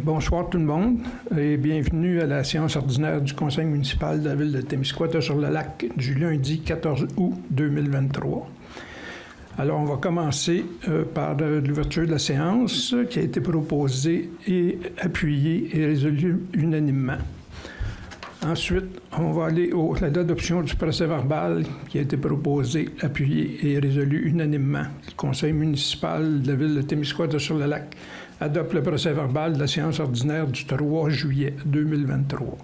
Bonsoir tout le monde et bienvenue à la séance ordinaire du Conseil municipal de la ville de Témiscouata-sur-le-Lac du lundi 14 août 2023. Alors, on va commencer par l'ouverture de la séance qui a été proposée et appuyée et résolue unanimement. Ensuite, on va aller à l'adoption du procès-verbal qui a été proposé, appuyé et résolu unanimement. Le Conseil municipal de la ville de Témiscouata-sur-le-Lac adopte le procès-verbal de la séance ordinaire du 3 juillet 2023.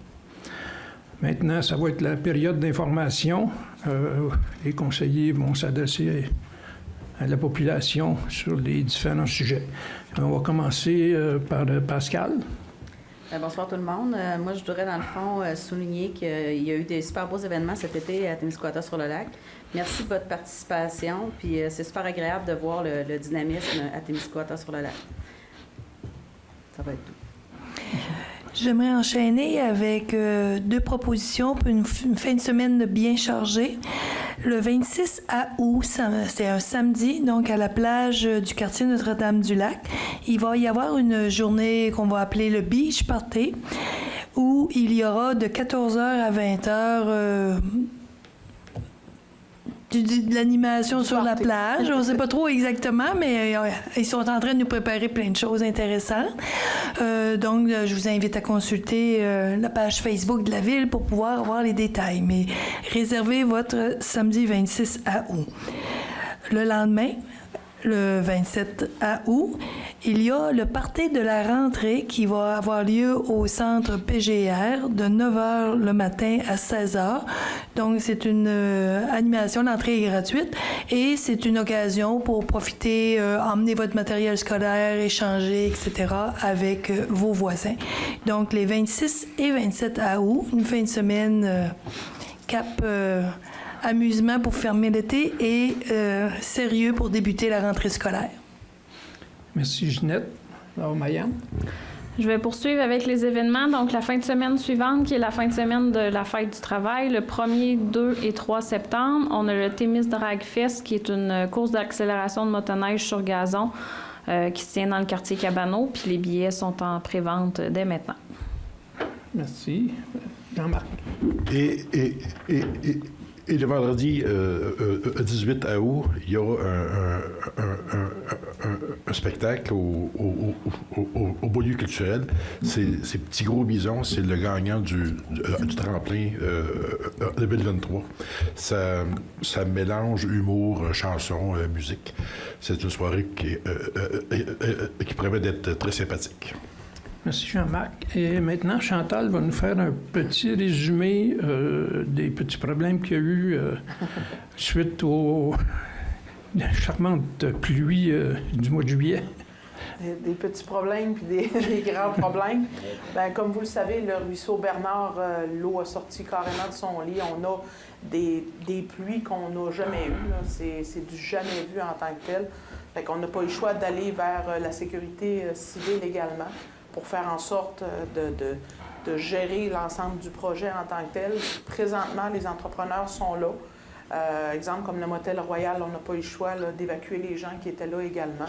Maintenant, ça va être la période d'information. Les conseillers vont s'adresser à la population sur les différents sujets. On va commencer par Pascal. Bonsoir tout le monde. Moi, je voudrais dans le fond souligner qu'il y a eu des super beaux événements cet été à Témiscouata-sur-le-Lac. Merci de votre participation. Puis c'est super agréable de voir le dynamisme à Témiscouata-sur-le-Lac. Ça va être tout. J'aimerais enchaîner avec deux propositions pour une fin de semaine bien chargée. Le 26 août, c'est un samedi, donc à la plage du quartier Notre-Dame-du-Lac, il va y avoir une journée qu'on va appeler le Beach Party, où il y aura de 14h à 20h de l'animation sur la plage. On ne sait pas trop exactement, mais ils sont en train de nous préparer plein de choses intéressantes. Donc, je vous invite à consulter la page Facebook de la Ville pour pouvoir avoir les détails. Mais réservez votre samedi 26 août. Le lendemain, le 27 août, il y a le party de la rentrée qui va avoir lieu au centre PGR de 9h le matin à 16h. Donc, c'est une animation, l'entrée est gratuite et c'est une occasion pour profiter, emmener votre matériel scolaire, échanger, etc. avec vos voisins. Donc, les 26 et 27 août, une fin de semaine cap... amusement pour fermer l'été et sérieux pour débuter la rentrée scolaire. Merci Ginette. Alors Maya. Je vais poursuivre avec les événements. Donc, la fin de semaine suivante, qui est la fin de semaine de la fête du travail, le 1er, 2 et 3 septembre, on a le Témis Drag Fest, qui est une course d'accélération de motoneige sur gazon qui se tient dans le quartier Cabano, puis les billets sont en pré-vente dès maintenant. Merci. Jean-Marc. Et le vendredi 18 août, il y aura un spectacle au beau lieu culturel. C'est Petit Gros Bison, c'est le gagnant du tremplin 2023. Ça mélange humour, chanson, musique. C'est une soirée qui promet d'être très sympathique. Merci Jean-Marc. Et maintenant, Chantal va nous faire un petit résumé des petits problèmes qu'il y a eu suite aux charmantes pluies du mois de juillet. Des petits problèmes puis des grands problèmes. Bien, comme vous le savez, le ruisseau Bernard, l'eau a sorti carrément de son lit. On a des pluies qu'on n'a jamais eues. Là. C'est du jamais vu en tant que tel. Fait qu'on n'a pas eu le choix d'aller vers la sécurité civile également, pour faire en sorte de gérer l'ensemble du projet en tant que tel. Présentement, les entrepreneurs sont là. Exemple, comme le Motel Royal, on n'a pas eu le choix là, d'évacuer les gens qui étaient là également.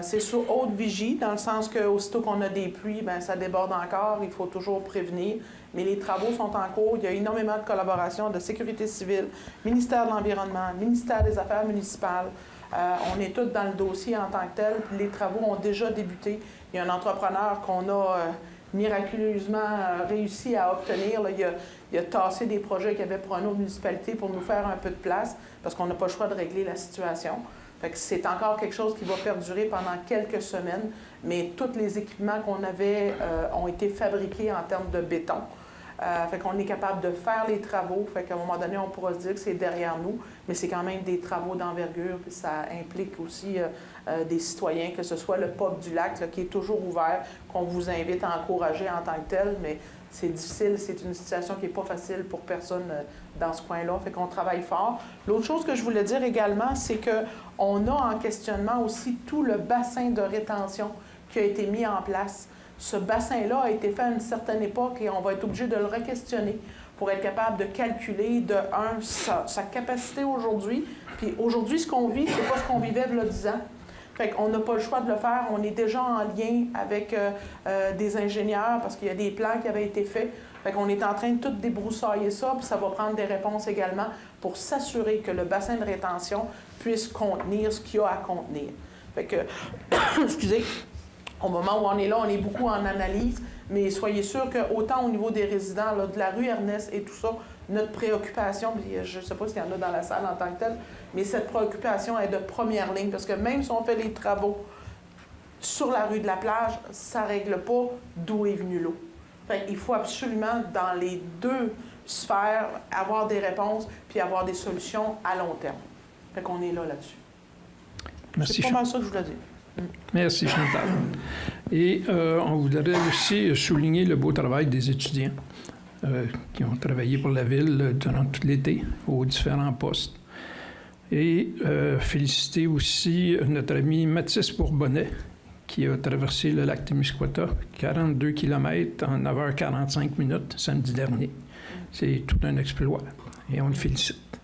C'est sur haute vigie, dans le sens qu'aussitôt qu'on a des pluies, bien, ça déborde encore, il faut toujours prévenir. Mais les travaux sont en cours, il y a énormément de collaboration de sécurité civile, ministère de l'Environnement, ministère des Affaires municipales. On est tous dans le dossier en tant que tel. Les travaux ont déjà débuté. Il y a un entrepreneur qu'on a miraculeusement réussi à obtenir. Là, il a tassé des projets qu'il y avait pour une autre municipalité pour nous faire un peu de place parce qu'on n'a pas le choix de régler la situation. Fait que c'est encore quelque chose qui va perdurer pendant quelques semaines, mais tous les équipements qu'on avait ont été fabriqués en termes de béton. Fait qu'on est capable de faire les travaux. Fait qu'à un moment donné, on pourra se dire que c'est derrière nous, mais c'est quand même des travaux d'envergure. Puis ça implique aussi des citoyens, que ce soit le pub du lac là, qui est toujours ouvert, qu'on vous invite à encourager en tant que tel, mais c'est difficile, c'est une situation qui n'est pas facile pour personne dans ce coin-là. Fait qu'on travaille fort. L'autre chose que je voulais dire également, c'est qu'on a en questionnement aussi tout le bassin de rétention qui a été mis en place. Ce bassin-là a été fait à une certaine époque et on va être obligé de le re-questionner pour être capable de calculer, sa capacité aujourd'hui. Puis aujourd'hui, ce qu'on vit, c'est pas ce qu'on vivait il y a 10 ans. Fait qu'on n'a pas le choix de le faire. On est déjà en lien avec des ingénieurs parce qu'il y a des plans qui avaient été faits. Fait qu'on est en train de tout débroussailler ça, puis ça va prendre des réponses également pour s'assurer que le bassin de rétention puisse contenir ce qu'il y a à contenir. Fait que, excusez, au moment où on est là, on est beaucoup en analyse, mais soyez sûrs qu'autant au niveau des résidents là, de la rue Ernest et tout ça, notre préoccupation, puis je ne sais pas s'il y en a dans la salle en tant que telle, mais cette préoccupation est de première ligne, parce que même si on fait les travaux sur la rue de la plage, ça ne règle pas d'où est venue l'eau. Il faut absolument, dans les deux sphères, avoir des réponses puis avoir des solutions à long terme. Fait qu'on est là-dessus. Merci, C'est pas mal ça que je voulais dire. Merci, Chantal. Et on voudrait aussi souligner le beau travail des étudiants qui ont travaillé pour la Ville durant tout l'été aux différents postes. Et féliciter aussi notre ami Mathis Bourbonnais, qui a traversé le lac Témiscouata, 42 km en 9h45 minutes samedi dernier. C'est tout un exploit et on le félicite.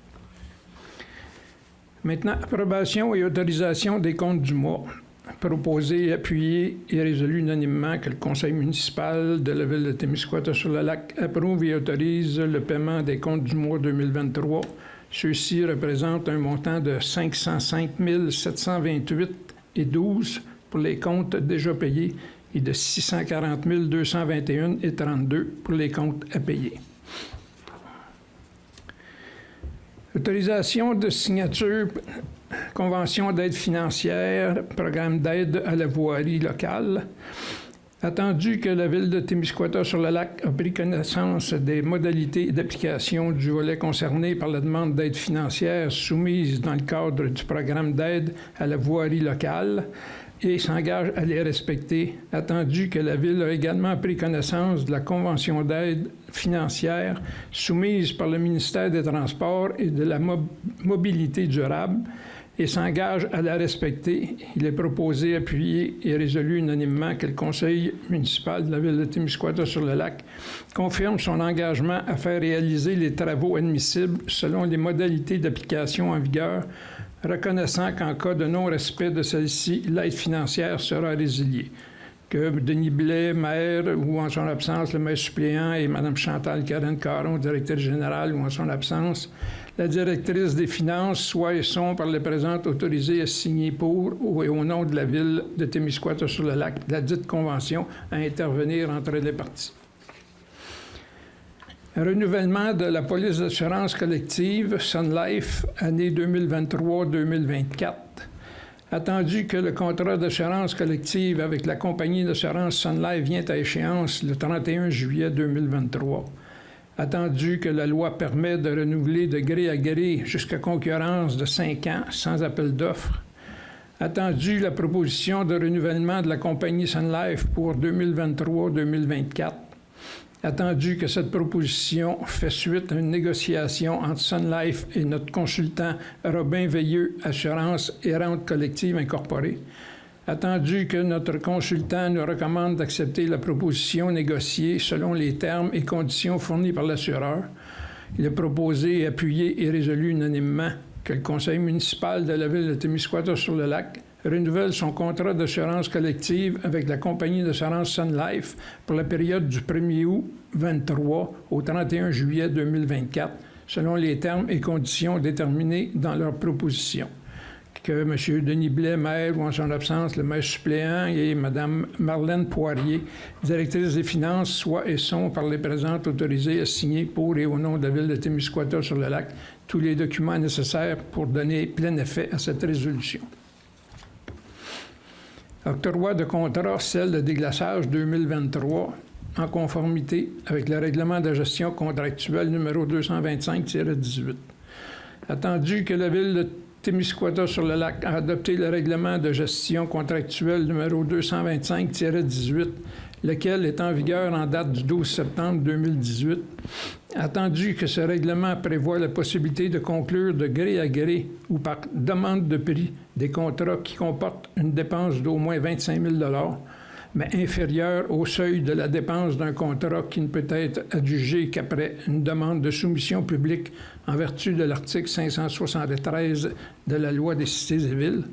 Maintenant, approbation et autorisation des comptes du mois. Proposé, appuyé et résolu unanimement que le conseil municipal de la Ville de Témiscouata-sur-le-Lac approuve et autorise le paiement des comptes du mois 2023. Ceux-ci représentent un montant de 505 728,12 pour les comptes déjà payés et de 640 221,32 pour les comptes à payer. Autorisation de signature, convention d'aide financière, programme d'aide à la voirie locale. Attendu que la Ville de Témiscouata-sur-le-Lac a pris connaissance des modalités d'application du volet concerné par la demande d'aide financière soumise dans le cadre du programme d'aide à la voirie locale, et s'engage à les respecter, attendu que la Ville a également pris connaissance de la convention d'aide financière soumise par le ministère des Transports et de la Mobilité durable et s'engage à la respecter. Il est proposé, appuyé et résolu unanimement que le conseil municipal de la Ville de Témiscouata-sur-le-Lac confirme son engagement à faire réaliser les travaux admissibles selon les modalités d'application en vigueur, reconnaissant qu'en cas de non-respect de celle-ci, l'aide financière sera résiliée. Que Denis Blais, maire, ou en son absence, le maire suppléant, et Mme Chantal Caron, directrice générale, ou en son absence, la directrice des finances, soit et sont par les présentes autorisées à signer pour et au nom de la Ville de Témiscouata-sur-le-Lac la dite convention à intervenir entre les parties. Renouvellement de la police d'assurance collective Sun Life, année 2023-2024. Attendu que le contrat d'assurance collective avec la compagnie d'assurance Sun Life vient à échéance le 31 juillet 2023. Attendu que la loi permet de renouveler de gré à gré jusqu'à concurrence de 5 ans sans appel d'offres. Attendu la proposition de renouvellement de la compagnie Sun Life pour 2023-2024. Attendu que cette proposition fait suite à une négociation entre Sun Life et notre consultant Robin Veilleux, Assurance et Rente collective incorporée. Attendu que notre consultant nous recommande d'accepter la proposition négociée selon les termes et conditions fournis par l'assureur. Il est proposé, appuyé et résolu unanimement que le conseil municipal de la Ville de Témiscouata-sur-le-Lac renouvelle son contrat d'assurance collective avec la compagnie d'assurance Sun Life pour la période du 1er août 2023 au 31 juillet 2024, selon les termes et conditions déterminés dans leur proposition. Que M. Denis Blais, maire, ou en son absence, le maire suppléant, et Mme Marlène Poirier, directrice des finances, soient et sont par les présentes autorisés à signer pour et au nom de la Ville de Témiscouata-sur-le-Lac tous les documents nécessaires pour donner plein effet à cette résolution. Octroi de contrat sel de déglaçage 2023 en conformité avec le règlement de gestion contractuelle numéro 225-18. Attendu que la Ville de Témiscouata-sur-le-Lac a adopté le règlement de gestion contractuelle numéro 225-18, lequel est en vigueur en date du 12 septembre 2018. Attendu que ce règlement prévoit la possibilité de conclure de gré à gré ou par demande de prix des contrats qui comportent une dépense d'au moins 25 000 $, mais inférieure au seuil de la dépense d'un contrat qui ne peut être adjugé qu'après une demande de soumission publique en vertu de l'article 573 de la Loi des cités et villes.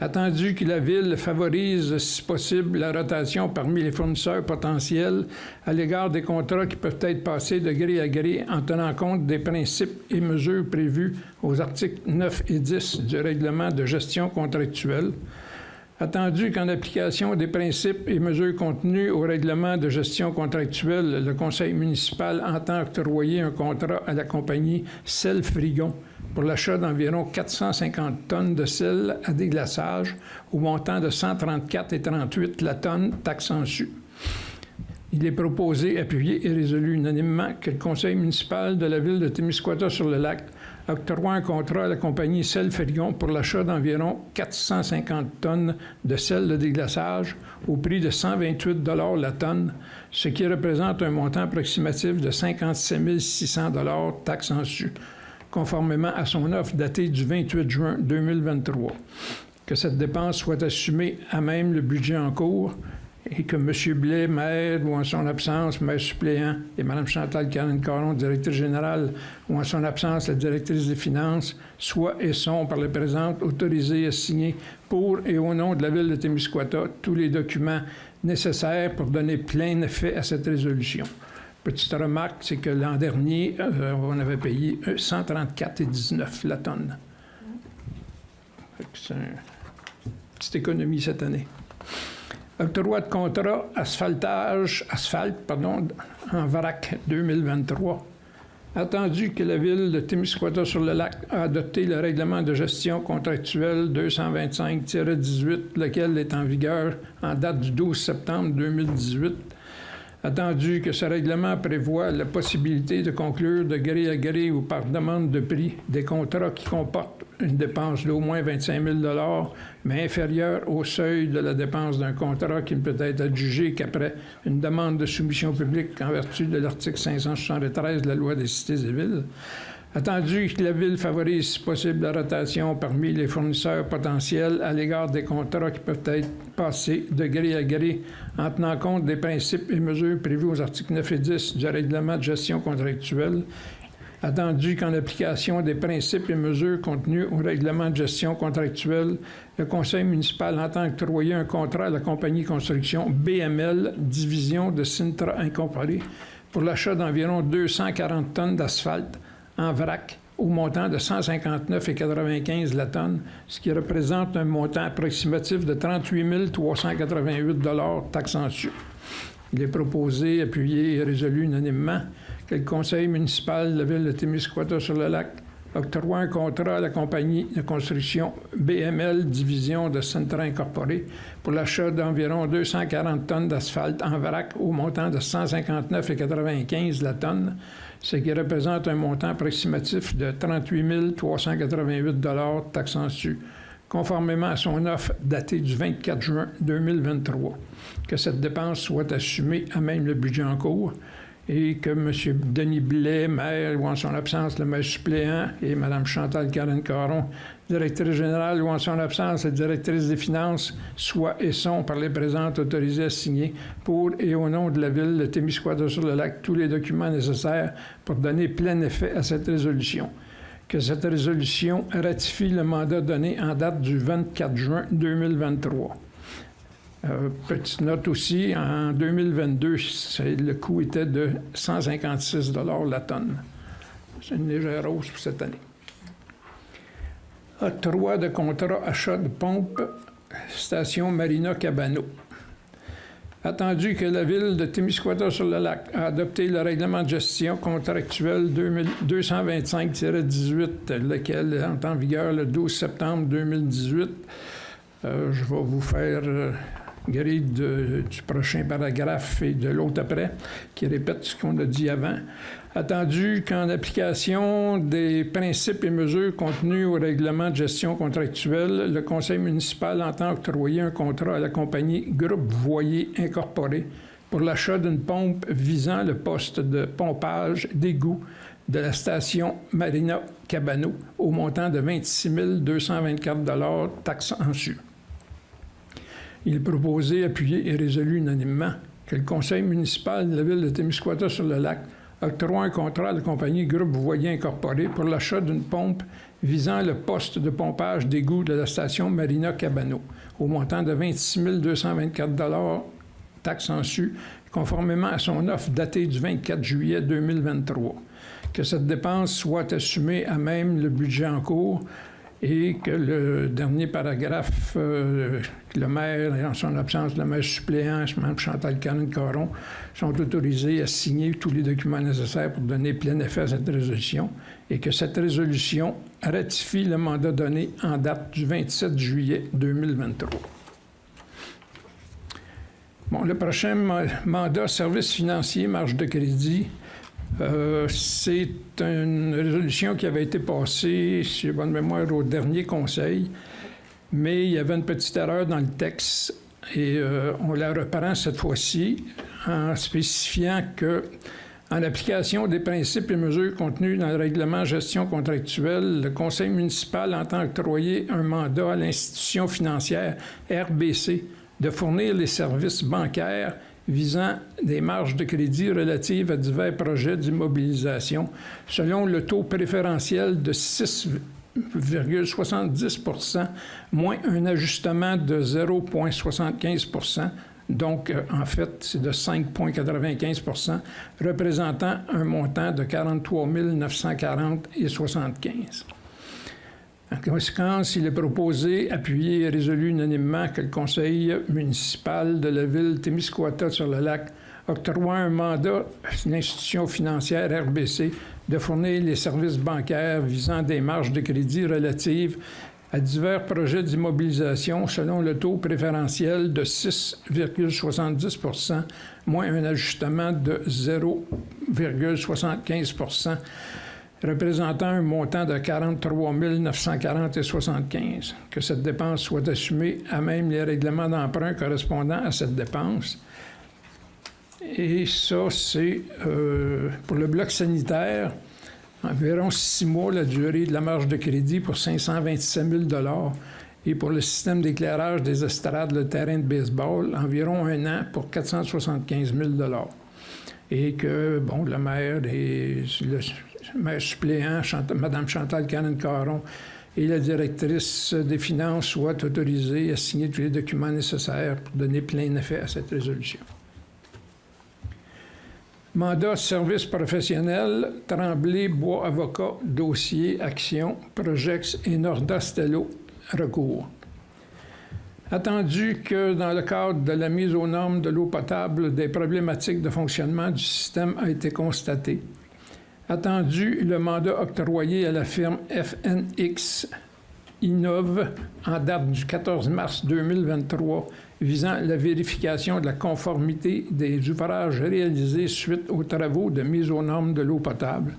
Attendu que la Ville favorise, si possible, la rotation parmi les fournisseurs potentiels à l'égard des contrats qui peuvent être passés de gré à gré en tenant compte des principes et mesures prévus aux articles 9 et 10 du règlement de gestion contractuelle. Attendu qu'en application des principes et mesures contenus au règlement de gestion contractuelle, le Conseil municipal entend octroyer un contrat à la compagnie Sel Frigon pour l'achat d'environ 450 tonnes de sel à déglaçage au montant de 134,38 la tonne, taxe en su. Il est proposé, appuyé et résolu unanimement que le Conseil municipal de la Ville de Témiscouata-sur-le-Lac octroie un contrat à la compagnie Sel Frigon pour l'achat d'environ 450 tonnes de sel de déglaçage au prix de 128 $ la tonne, ce qui représente un montant approximatif de 57 600 $ taxe en su, conformément à son offre datée du 28 juin 2023. Que cette dépense soit assumée à même le budget en cours et que M. Blais, maire, ou en son absence, maire suppléant, et Mme Chantal Caron, directrice générale, ou en son absence, la directrice des finances, soient et sont, par la présente, autorisés à signer pour et au nom de la Ville de Témiscouata tous les documents nécessaires pour donner plein effet à cette résolution. Petite remarque, c'est que l'an dernier, on avait payé 134,19 la tonne. C'est une petite économie cette année. Octroi de contrat asphalte en vrac 2023. Attendu que la Ville de Témiscouata-sur-le-Lac a adopté le règlement de gestion contractuelle 225-18, lequel est en vigueur en date du 12 septembre 2018, attendu que ce règlement prévoit la possibilité de conclure de gré à gré ou par demande de prix des contrats qui comportent une dépense d'au moins 25 000 $, mais inférieure au seuil de la dépense d'un contrat qui ne peut être adjugé qu'après une demande de soumission publique en vertu de l'article 573 de la Loi des cités et villes. Attendu que la Ville favorise, si possible, la rotation parmi les fournisseurs potentiels à l'égard des contrats qui peuvent être passés de gré à gré en tenant compte des principes et mesures prévus aux articles 9 et 10 du règlement de gestion contractuelle, attendu qu'en application des principes et mesures contenus au règlement de gestion contractuelle, le Conseil municipal entend octroyer un contrat à la compagnie construction BML, division de Sintra Incorporée, pour l'achat d'environ 240 tonnes d'asphalte en vrac au montant de 159,95 la tonne, ce qui représente un montant approximatif de 38 388 $ taxe en su. Il est proposé, appuyé et résolu unanimement que le Conseil municipal de la Ville de Témiscouata-sur-le-Lac octroie un contrat à la compagnie de construction BML Division de Sintra Incorporée pour l'achat d'environ 240 tonnes d'asphalte en vrac au montant de 159,95 la tonne, ce qui représente un montant approximatif de 38 388 $ taxe en su, conformément à son offre datée du 24 juin 2023. Que cette dépense soit assumée à même le budget en cours et que M. Denis Blais, maire, ou en son absence, le maire suppléant, et Mme Chantal Caron, directrice générale, ou en son absence, la directrice des finances, soient et sont par les présentes autorisés à signer pour et au nom de la Ville de Témiscouata-sur-le-Lac tous les documents nécessaires pour donner plein effet à cette résolution. Que cette résolution ratifie le mandat donné en date du 24 juin 2023. Petite note aussi, en 2022, le coût était de 156 $ la tonne. C'est une légère hausse pour cette année. Octroi de contrat achat de pompe, station Marina Cabano. Attendu que la Ville de Témiscouata-sur-le-Lac a adopté le règlement de gestion contractuelle 225-18, lequel est en vigueur le 12 septembre 2018, je vais vous faire grille du prochain paragraphe et de l'autre après, qui répète ce qu'on a dit avant. Attendu qu'en application des principes et mesures contenus au règlement de gestion contractuelle, le Conseil municipal entend octroyer un contrat à la compagnie Groupe Voyer Incorporée pour l'achat d'une pompe visant le poste de pompage d'égout de la station Marina Cabano au montant de 26 224 $ taxe en su. Il est proposé, appuyé et résolu unanimement que le Conseil municipal de la Ville de Témiscouata-sur-le-Lac octroie un contrat à la compagnie Groupe Voyer Incorporé pour l'achat d'une pompe visant le poste de pompage d'égout de la station Marina Cabano, au montant de 26 224 taxes en su, conformément à son offre datée du 24 juillet 2023. Que cette dépense soit assumée à même le budget en cours et que le dernier paragraphe, le maire, et en son absence, le maire suppléant, Mme Chantal Caron, sont autorisés à signer tous les documents nécessaires pour donner plein effet à cette résolution et que cette résolution ratifie le mandat donné en date du 27 juillet 2023. Bon, le prochain mandat, service financier, marge de crédit, c'est une résolution qui avait été passée, si j'ai bonne mémoire, au dernier conseil, mais il y avait une petite erreur dans le texte et on la reprend cette fois-ci en spécifiant que, en application des principes et mesures contenus dans le règlement gestion contractuelle, le conseil municipal entend octroyer un mandat à l'institution financière RBC de fournir les services bancaires visant des marges de crédit relatives à divers projets d'immobilisation selon le taux préférentiel de 6,70 moins un ajustement de 0,75 donc en fait c'est de 5,95 représentant un montant de 43 940,75. En conséquence, il est proposé, appuyé et résolu unanimement que le conseil municipal de la ville Témiscouata-sur-le-Lac octroie un mandat à l'institution financière RBC de fournir les services bancaires visant des marges de crédit relatives à divers projets d'immobilisation selon le taux préférentiel de 6,70 moins un ajustement de 0,75 représentant un montant de 43 940,75. Que cette dépense soit assumée à même les règlements d'emprunt correspondant à cette dépense. Et ça, c'est pour le bloc sanitaire, environ 6 mois la durée de la marge de crédit pour 527 000 $ et pour le système d'éclairage des estrades, le terrain de baseball, environ 1 an pour 475 000 $. Et que, bon, le maire et le maire suppléant, Mme Chantal Caron et la directrice des finances soient autorisés à signer tous les documents nécessaires pour donner plein effet à cette résolution. Mandat service professionnel, Tremblay, Bois Avocat, dossier, action, Projex et Norda Stello, recours. Attendu que dans le cadre de la mise aux normes de l'eau potable, des problématiques de fonctionnement du système a été constaté. Attendu le mandat octroyé à la firme FNX Innove en date du 14 mars 2023 visant la vérification de la conformité des ouvrages réalisés suite aux travaux de mise aux normes de l'eau potable.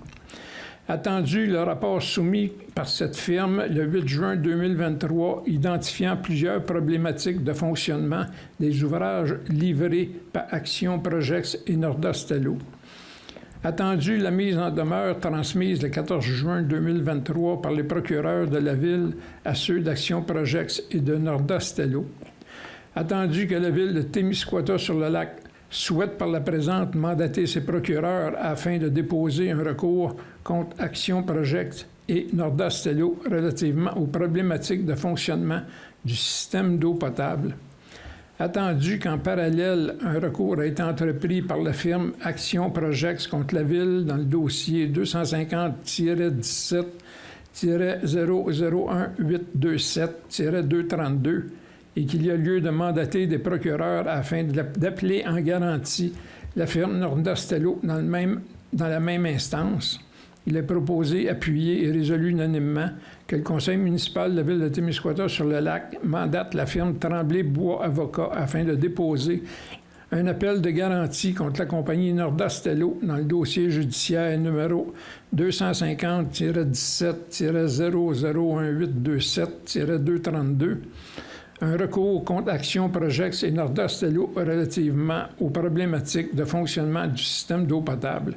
Attendu le rapport soumis par cette firme le 8 juin 2023 identifiant plusieurs problématiques de fonctionnement des ouvrages livrés par Action Projex et Norda Stello. Attendu la mise en demeure transmise le 14 juin 2023 par les procureurs de la Ville à ceux d'Action Projex et de Norda Stello. Attendu que la Ville de Témiscouata-sur-le-Lac souhaite par la présente mandater ses procureurs afin de déposer un recours contre Action Projex et Norda Stello relativement aux problématiques de fonctionnement du système d'eau potable. Attendu qu'en parallèle, un recours a été entrepris par la firme Action Projex contre la Ville dans le dossier 250-17-001-827-232 et qu'il y a lieu de mandater des procureurs afin d'appeler en garantie la firme Norda Stello dans la même instance. Il est proposé, appuyé et résolu unanimement que le conseil municipal de la ville de Témiscouata-sur-le-Lac mandate la firme Tremblay Bois Avocat afin de déposer un appel de garantie contre la compagnie Norda Stello dans le dossier judiciaire numéro 250-17-001-827-232, un recours contre Action Projex et Norda Stello relativement aux problématiques de fonctionnement du système d'eau potable.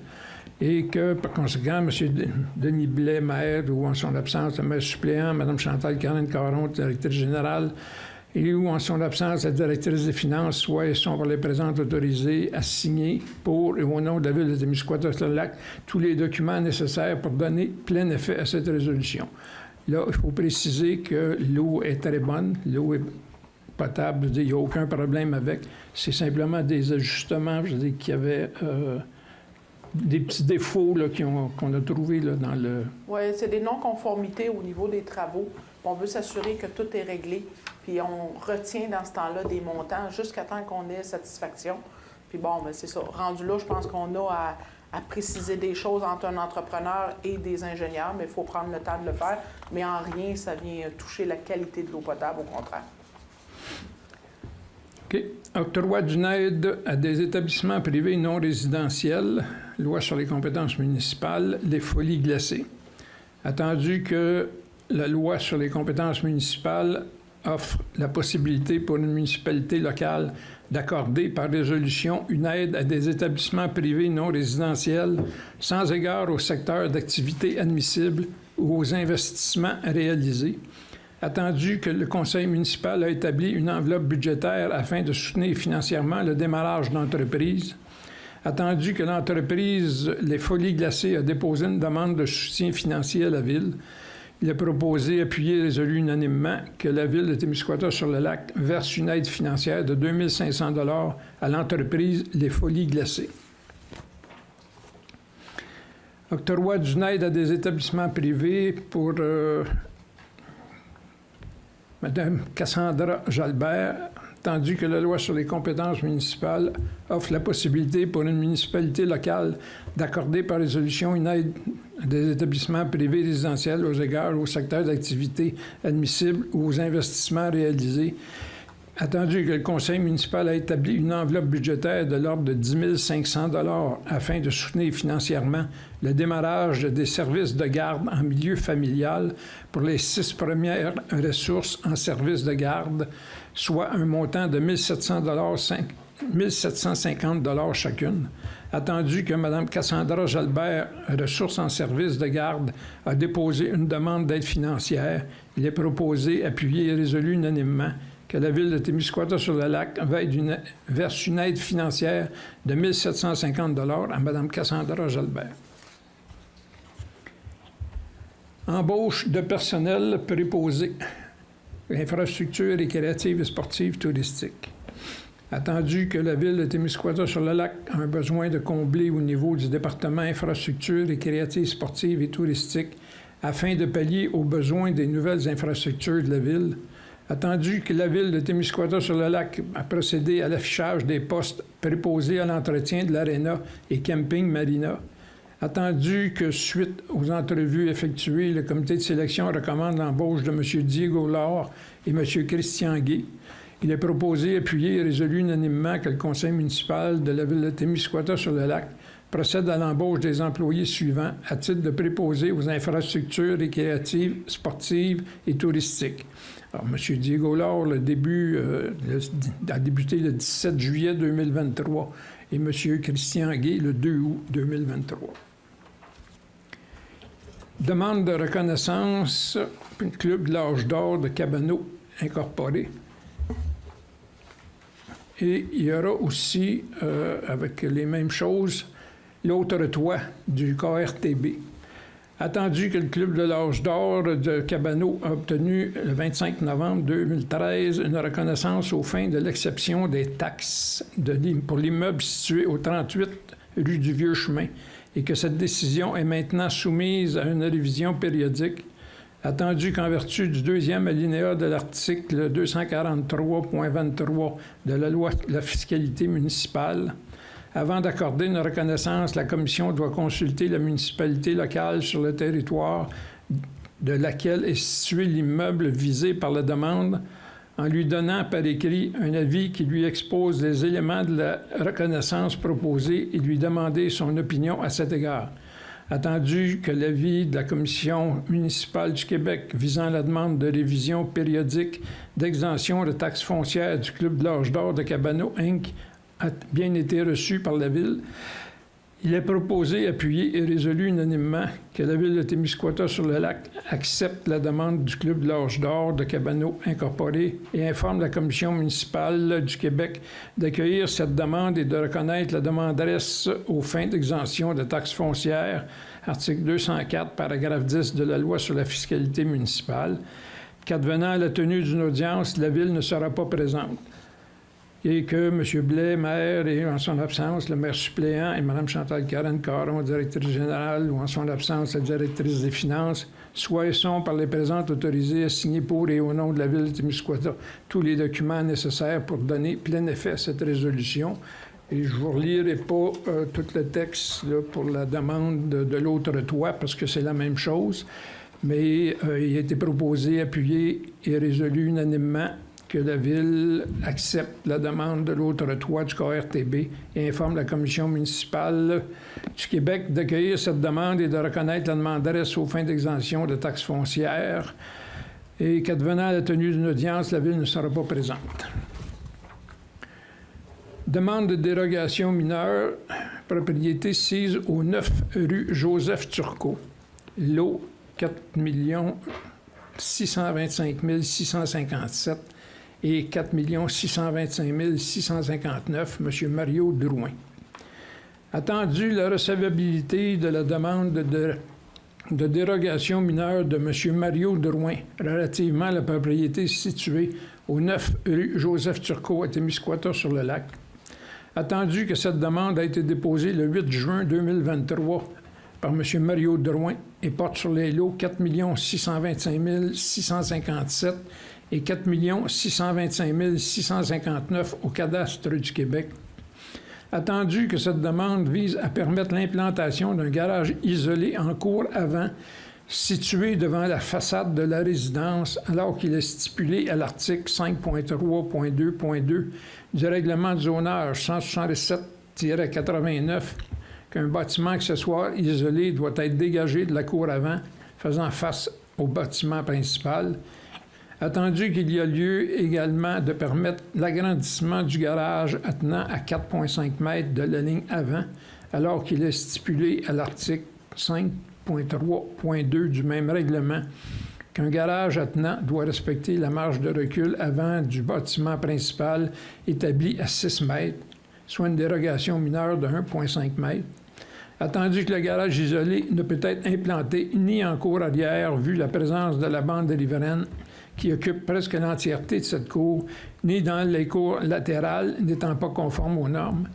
Et que, par conséquent, M. Denis Blais, maire, ou en son absence, le maire suppléant, Mme Chantal Caron, directrice générale, et où, en son absence, la directrice des finances soit et sont par les présentes autorisées à signer pour et au nom de la Ville de Témiscouata-sur-le-Lac tous les documents nécessaires pour donner plein effet à cette résolution. Là, il faut préciser que l'eau est très bonne, l'eau est potable, il n'y a aucun problème avec. C'est simplement des ajustements, je veux dire, qu'il y avait des petits défauts là, qu'on a trouvés là, dans le... Oui, c'est des non-conformités au niveau des travaux. On veut s'assurer que tout est réglé, puis on retient dans ce temps-là des montants jusqu'à temps qu'on ait satisfaction. Puis bon, ben c'est ça. Rendu là, je pense qu'on a à préciser des choses entre un entrepreneur et des ingénieurs, mais il faut prendre le temps de le faire. Mais en rien, ça vient toucher la qualité de l'eau potable, au contraire. OK. Octroi d'une aide à des établissements privés non résidentiels, loi sur les compétences municipales, les folies glacées. Attendu que la loi sur les compétences municipales offre la possibilité pour une municipalité locale d'accorder par résolution une aide à des établissements privés non résidentiels sans égard au secteur d'activité admissible ou aux investissements réalisés. Attendu que le conseil municipal a établi une enveloppe budgétaire afin de soutenir financièrement le démarrage d'entreprise. Attendu que l'entreprise Les Folies Glacées a déposé une demande de soutien financier à la Ville, il est proposé, appuyé et résolu unanimement, que la Ville de Témiscouata-sur-le-Lac verse une aide financière de 2 500 $ à l'entreprise Les Folies Glacées. Octroi d'une aide à des établissements privés pour Mme Cassandra Jalbert, attendu que la loi sur les compétences municipales offre la possibilité pour une municipalité locale d'accorder par résolution une aide à des établissements privés résidentiels aux égards au secteur d'activité admissible ou aux investissements réalisés. Attendu que le conseil municipal a établi une enveloppe budgétaire de l'ordre de 10 500 $ afin de soutenir financièrement le démarrage des services de garde en milieu familial pour les 6 premières ressources en services de garde, soit un montant de 1 750 $ chacune. Attendu que Mme Cassandra Jalbert, ressources en services de garde, a déposé une demande d'aide financière, il est proposé, appuyé et résolu unanimement que la Ville de Témiscouata-sur-le-Lac verse une aide financière de 1 750 $ à Mme Cassandra Jalbert. Embauche de personnel préposé, infrastructures récréatives et sportives touristiques. Attendu que la Ville de Témiscouata-sur-le-Lac a un besoin de combler au niveau du département infrastructures récréatives, sportives et touristiques afin de pallier aux besoins des nouvelles infrastructures de la Ville, attendu que la Ville de Témiscouata-sur-le-Lac a procédé à l'affichage des postes préposés à l'entretien de l'aréna et camping marina, attendu que, suite aux entrevues effectuées, le comité de sélection recommande l'embauche de M. Diego Laure et M. Christian Gay, il est proposé, appuyé et résolu unanimement que le conseil municipal de la Ville de Témiscouata-sur-le-Lac procède à l'embauche des employés suivants à titre de préposés aux infrastructures récréatives, sportives et touristiques. Alors, M. Diego Laure, a débuté le 17 juillet 2023 et M. Christian Gay le 2 août 2023. Demande de reconnaissance pour le Club de l'Âge d'or de Cabano Incorporé. Et il y aura aussi, avec les mêmes choses, l'autre toit du KRTB. Attendu que le Club de l'Âge d'or de Cabano a obtenu le 25 novembre 2013 une reconnaissance aux fins de l'exception des taxes pour l'immeuble situé au 38 rue du Vieux-Chemin et que cette décision est maintenant soumise à une révision périodique, attendu qu'en vertu du deuxième alinéa de l'article 243.23 de la loi de la fiscalité municipale, avant d'accorder une reconnaissance, la Commission doit consulter la municipalité locale sur le territoire de laquelle est situé l'immeuble visé par la demande, en lui donnant par écrit un avis qui lui expose les éléments de la reconnaissance proposée et lui demander son opinion à cet égard. Attendu que l'avis de la Commission municipale du Québec visant la demande de révision périodique d'exemption de taxes foncières du Club de l'Âge d'or de Cabano, Inc., a bien été reçu par la Ville, Il est proposé, appuyé et résolu unanimement que la Ville de Témiscouata-sur-le-Lac accepte la demande du Club de l'Âge d'Or de Cabano Incorporé et informe la Commission municipale du Québec d'accueillir cette demande et de reconnaître la demanderesse aux fins d'exemption de taxes foncières, article 204, paragraphe 10 de la Loi sur la fiscalité municipale. Qu'advenant à la tenue d'une audience, la Ville ne sera pas présente. Et que M. Blais, maire, et en son absence, le maire suppléant, et Mme Chantal Caron, directrice générale, ou en son absence, la directrice des finances, soient et sont par les présentes autorisés à signer pour et au nom de la Ville de Témiscouata tous les documents nécessaires pour donner plein effet à cette résolution. Et je ne vous relirai pas tout le texte là, pour la demande de l'autre toit, parce que c'est la même chose, mais il a été proposé, appuyé et résolu unanimement que la Ville accepte la demande de l'autre toit du KRTB et informe la Commission municipale du Québec d'accueillir cette demande et de reconnaître la demanderesse aux fins d'exemption de taxes foncières et qu'advenant à la tenue d'une audience, la Ville ne sera pas présente. Demande de dérogation mineure, propriété sise au 9 rue Joseph Turcot. Lot 4 625 657 et 4 625 659, M. Mario Drouin. Attendu la recevabilité de la demande de dérogation mineure de M. Mario Drouin relativement à la propriété située au 9 rue Joseph Turcot à Témiscouata-sur-le-Lac. Attendu que cette demande a été déposée le 8 juin 2023 par M. Mario Drouin et porte sur les lots 4 625 657 et 4 625 659 au cadastre du Québec. Attendu que cette demande vise à permettre l'implantation d'un garage isolé en cour avant situé devant la façade de la résidence alors qu'il est stipulé à l'article 5.3.2.2 du règlement de zonage 167-89 qu'un bâtiment accessoire isolé doit être dégagé de la cour avant faisant face au bâtiment principal. Attendu qu'il y a lieu également de permettre l'agrandissement du garage attenant à 4,5 mètres de la ligne avant, alors qu'il est stipulé à l'article 5.3.2 du même règlement qu'un garage attenant doit respecter la marge de recul avant du bâtiment principal établi à 6 mètres, soit une dérogation mineure de 1,5 mètre. Attendu que le garage isolé ne peut être implanté ni en cour arrière, vu la présence de la bande de riveraine qui occupe presque l'entièreté de cette cour, ni dans les cours latérales n'étant pas conformes aux normes.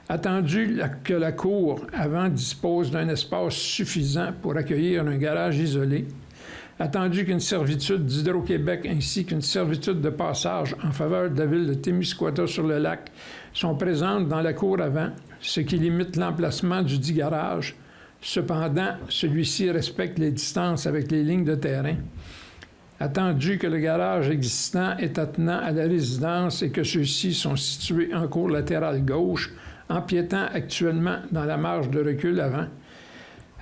Attendu que la cour avant dispose d'un espace suffisant pour accueillir un garage isolé. Attendu qu'une servitude d'Hydro-Québec ainsi qu'une servitude de passage en faveur de la Ville de Témiscouata-sur-le-Lac sont présentes dans la cour avant, ce qui limite l'emplacement du dit garage. Cependant, celui-ci respecte les distances avec les lignes de terrain. Attendu que le garage existant est attenant à la résidence et que ceux-ci sont situés en cour latérale gauche, empiétant actuellement dans la marge de recul avant.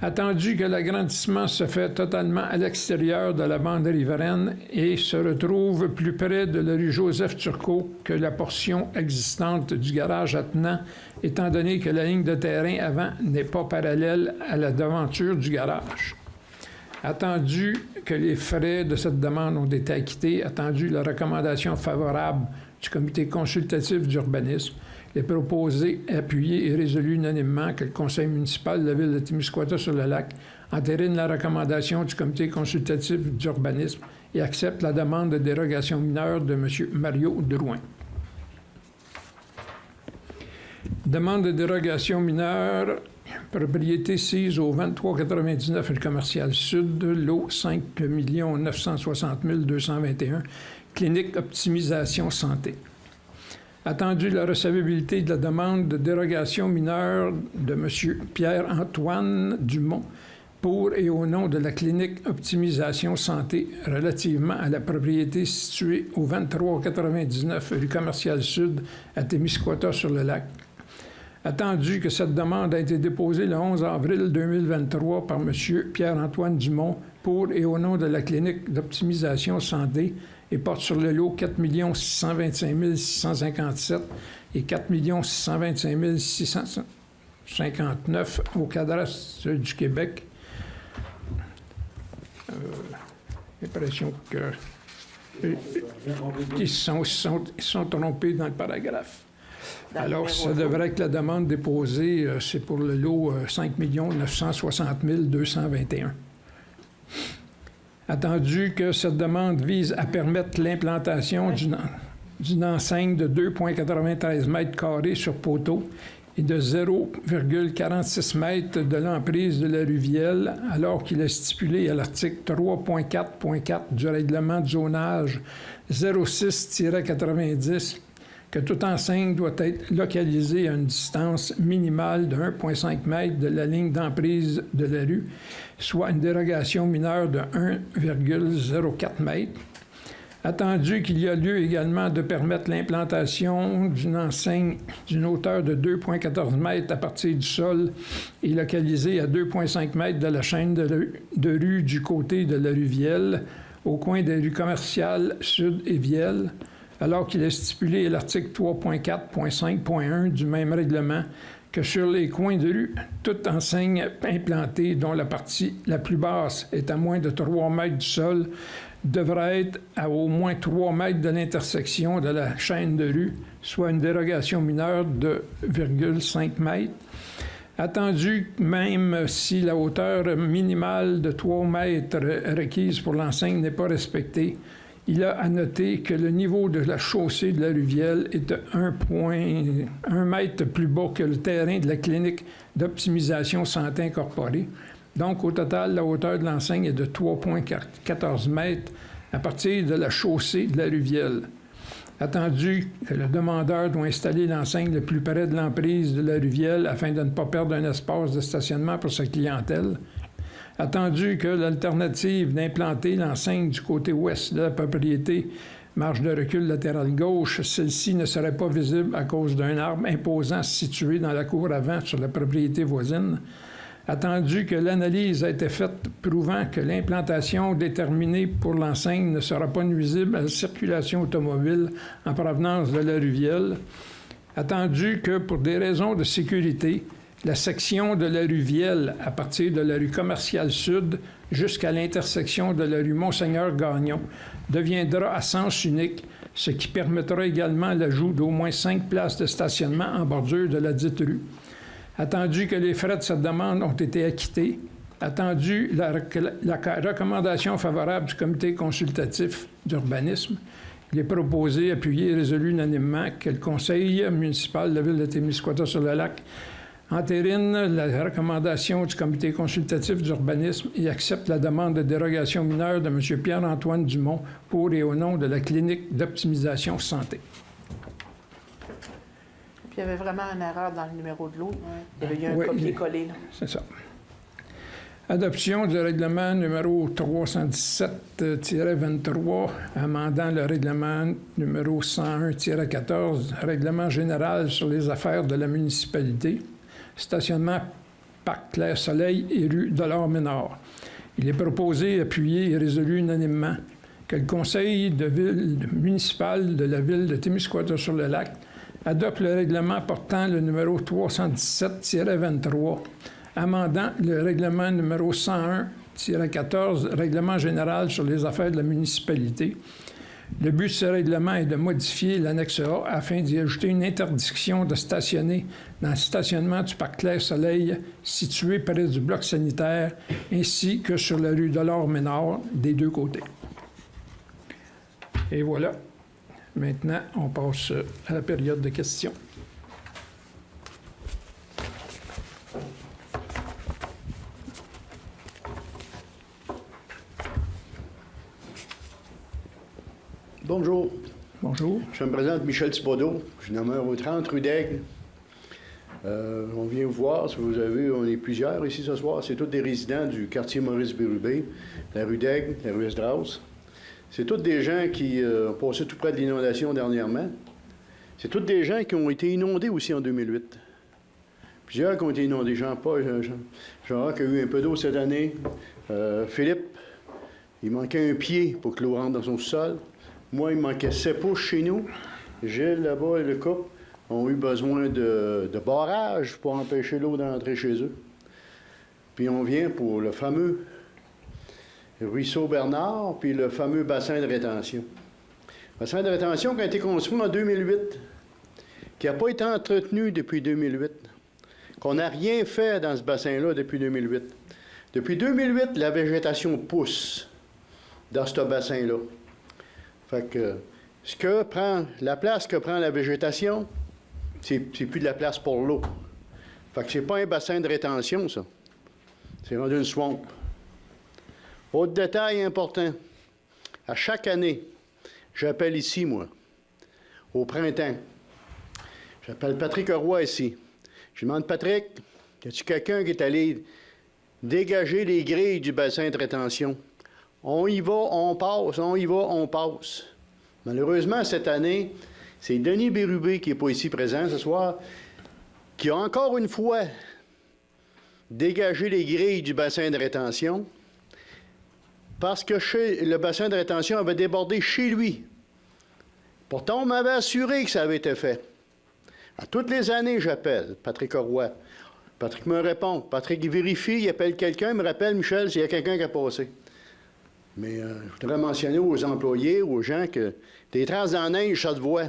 Attendu que l'agrandissement se fait totalement à l'extérieur de la bande riveraine et se retrouve plus près de la rue Joseph Turcot que la portion existante du garage attenant, étant donné que la ligne de terrain avant n'est pas parallèle à la devanture du garage. Attendu que les frais de cette demande ont été acquittés, attendu la recommandation favorable du comité consultatif d'urbanisme, il est proposé, appuyé et résolu unanimement que le conseil municipal de la Ville de Témiscouata-sur-le-Lac entérine la recommandation du comité consultatif d'urbanisme et accepte la demande de dérogation mineure de M. Mario Drouin. Demande de dérogation mineure, propriété sise au 2399 rue Commerciale Sud, lot 5 960 221, clinique optimisation santé. Attendu la recevabilité de la demande de dérogation mineure de M. Pierre-Antoine Dumont pour et au nom de la clinique optimisation santé relativement à la propriété située au 2399 rue Commerciale Sud à Témiscouata-sur-le-Lac. Attendu que cette demande a été déposée le 11 avril 2023 par M. Pierre-Antoine Dumont pour et au nom de la clinique d'optimisation santé et porte sur le lot 4 625 657 et 4 625 59 au cadastre du Québec. L'impression qu'ils se sont trompés dans le paragraphe. Alors, ça devrait être la demande déposée, c'est pour le lot 5 960 221. Attendu que cette demande vise à permettre l'implantation d'une enseigne de 2,93 mètres carrés sur poteau et de 0,46 mètres de l'emprise de la Ruvielle, alors qu'il est stipulé à l'article 3.4.4 du règlement de zonage 06-90 que toute enseigne doit être localisée à une distance minimale de 1,5 mètre de la ligne d'emprise de la rue, soit une dérogation mineure de 1,04 mètre. Attendu qu'il y a lieu également de permettre l'implantation d'une enseigne d'une hauteur de 2,14 mètres à partir du sol et localisée à 2,5 mètres de la chaîne de rue du côté de la rue Vielle, au coin des rues commerciales Sud et Vielle, alors qu'il est stipulé à l'article 3.4.5.1 du même règlement que sur les coins de rue, toute enseigne implantée dont la partie la plus basse est à moins de 3 mètres du sol devrait être à au moins 3 mètres de l'intersection de la chaîne de rue, soit une dérogation mineure de 0,5 mètres. Attendu même si la hauteur minimale de 3 mètres requise pour l'enseigne n'est pas respectée, il a à noter que le niveau de la chaussée de la Ruvielle est de 1,1 mètre plus bas que le terrain de la clinique d'optimisation santé incorporée. Donc, au total, la hauteur de l'enseigne est de 3,14 mètres à partir de la chaussée de la Ruvielle. Attendu que le demandeur doit installer l'enseigne le plus près de l'emprise de la Ruvielle afin de ne pas perdre un espace de stationnement pour sa clientèle. Attendu que l'alternative d'implanter l'enseigne du côté ouest de la propriété, marge de recul latérale gauche, celle-ci ne serait pas visible à cause d'un arbre imposant situé dans la cour avant sur la propriété voisine. Attendu que l'analyse a été faite prouvant que l'implantation déterminée pour l'enseigne ne sera pas nuisible à la circulation automobile en provenance de la Ruvielle. Attendu que, pour des raisons de sécurité, la section de la rue Vielle, à partir de la rue commerciale sud jusqu'à l'intersection de la rue Monseigneur-Gagnon, deviendra à sens unique, ce qui permettra également l'ajout d'au moins 5 places de stationnement en bordure de la dite rue. Attendu que les frais de cette demande ont été acquittés, attendu la recommandation favorable du comité consultatif d'urbanisme, il est proposé, appuyé et résolu unanimement que le conseil municipal de la ville de Témiscouata-sur-le-Lac entérine la recommandation du comité consultatif d'urbanisme et accepte la demande de dérogation mineure de M. Pierre-Antoine Dumont pour et au nom de la clinique d'optimisation santé. Puis il y avait vraiment une erreur dans le numéro de l'eau. Il y avait eu un copier-coller. C'est ça. Adoption du règlement numéro 317-23, amendant le règlement numéro 101-14, règlement général sur les affaires de la municipalité, stationnement Parc Clair-Soleil et rue Dollard-Ménard. Il est proposé, appuyé et résolu unanimement que le conseil de ville municipal de la ville de Témiscouata-sur-le-Lac adopte le règlement portant le numéro 317-23, amendant le règlement numéro 101-14, règlement général sur les affaires de la municipalité. Le but de ce règlement est de modifier l'annexe A afin d'y ajouter une interdiction de stationner dans le stationnement du Parc Clair-Soleil situé près du bloc sanitaire, ainsi que sur la rue Dollard-Ménard des deux côtés. Et voilà. Maintenant, on passe à la période de questions. Bonjour. Bonjour. Je me présente Michel Thibodeau. Je demeure au 30 rue d'Aigle. On vient vous voir. Si vous avez, on est plusieurs ici ce soir. C'est tous des résidents du quartier Maurice-Bérubé, la rue d'Aigle, la rue Esdras. C'est tous des gens qui ont passé tout près de l'inondation dernièrement. C'est tous des gens qui ont été inondés aussi en 2008. Plusieurs qui ont été inondés. Jean-Paul, Jean qui a eu un peu d'eau cette année. Philippe, il manquait un pied pour que l'eau rentre dans son sol. Moi, il manquait 7 pouces chez nous. Gilles, là-bas, le couple. ont eu besoin de barrages pour empêcher l'eau d'entrer chez eux. Puis on vient pour le fameux ruisseau Bernard, puis le fameux bassin de rétention. Le bassin de rétention qui a été construit en 2008, qui n'a pas été entretenu depuis 2008, qu'on n'a rien fait dans ce bassin-là depuis 2008. Depuis 2008, la végétation pousse dans ce bassin-là. Fait que la place que prend la végétation, c'est plus de la place pour l'eau. Fait que c'est pas un bassin de rétention, ça. C'est rendu une swamp. Autre détail important. À chaque année, j'appelle ici, moi, au printemps. J'appelle Patrick Roy ici. Je demande, Patrick, y a-t-il quelqu'un qui est allé dégager les grilles du bassin de rétention? On y va, on passe, on y va, on passe. Malheureusement, cette année, c'est Denis Bérubé qui n'est pas ici présent ce soir, qui a encore une fois dégagé les grilles du bassin de rétention parce que le bassin de rétention avait débordé chez lui. Pourtant, on m'avait assuré que ça avait été fait. À toutes les années, j'appelle Patrick Roy. Patrick me répond. Patrick vérifie, il appelle quelqu'un, il me rappelle, Michel, s'il y a quelqu'un qui a passé. Mais je voudrais mentionner aux employés, aux gens, que des traces dans la neige, ça se voit.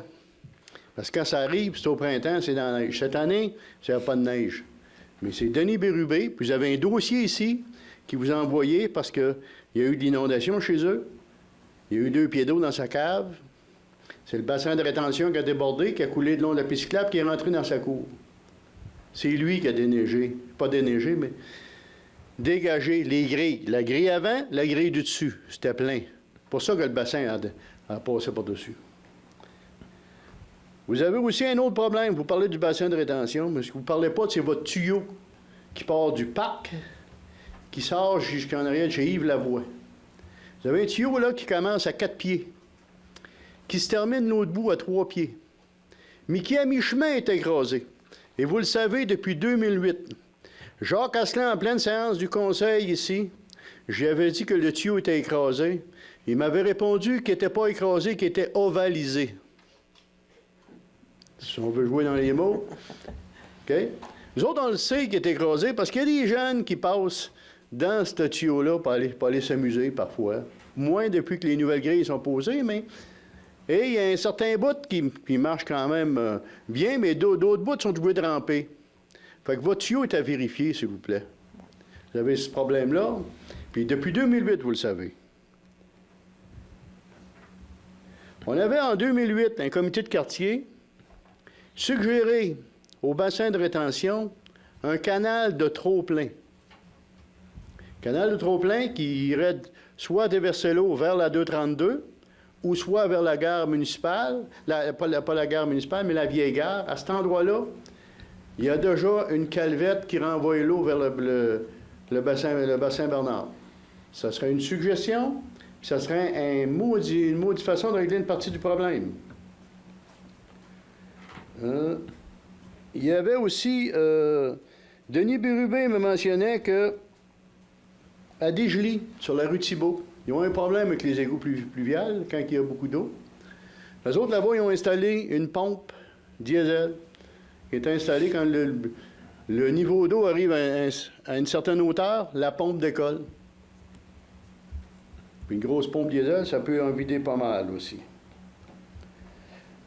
Parce que quand ça arrive, c'est au printemps, c'est dans la neige. Cette année, il n'y a pas de neige. Mais c'est Denis Bérubé, puis vous avez un dossier ici qui vous a envoyé parce qu'il y a eu de l'inondation chez eux. Il y a eu 2 pieds d'eau dans sa cave. C'est le bassin de rétention qui a débordé, qui a coulé le long de la piste cyclable, qui est rentré dans sa cour. C'est lui qui a déneigé. Pas déneigé, mais dégagé les grilles. La grille avant, la grille du dessus. C'était plein. C'est pour ça que le bassin a passé par-dessus. Vous avez aussi un autre problème. Vous parlez du bassin de rétention, mais ce que vous ne parlez pas, c'est votre tuyau qui part du parc, qui sort jusqu'en arrière de chez Yves Lavoie. Vous avez un tuyau là qui commence à 4 pieds, qui se termine de l'autre bout à 3 pieds, mais qui à mi-chemin est écrasé. Et vous le savez depuis 2008. Jacques Asselin, en pleine séance du conseil ici, j'avais dit que le tuyau était écrasé. Il m'avait répondu qu'il n'était pas écrasé, qu'il était ovalisé. Si on veut jouer dans les mots. OK? Nous autres, on le sait qu'il est écrasé parce qu'il y a des jeunes qui passent dans ce tuyau-là pour aller s'amuser parfois. Moins depuis que les nouvelles grilles sont posées, mais... Et il y a un certain bout qui marche quand même bien, mais d'autres bouts sont obligés de ramper. Fait que votre tuyau est à vérifier, s'il vous plaît. Vous avez ce problème-là. Puis depuis 2008, vous le savez. On avait en 2008 un comité de quartier suggéré au bassin de rétention un canal de trop-plein. Canal de trop-plein qui irait soit déverser l'eau vers la 232 ou soit vers la gare municipale, pas la gare municipale, mais la vieille gare. À cet endroit-là, il y a déjà une calvette qui renvoie l'eau vers le bassin Bernard. Ça serait une suggestion, puis ça serait une maudite façon de régler une partie du problème. Il y avait aussi... Denis Bérubé me mentionnait que à Desjolies, sur la rue Thibault, ils ont un problème avec les égouts pluviales quand il y a beaucoup d'eau. Les autres, là-bas, ils ont installé une pompe diesel qui est installée quand le niveau d'eau arrive à une certaine hauteur, la pompe décolle. Puis une grosse pompe diesel, ça peut en vider pas mal aussi.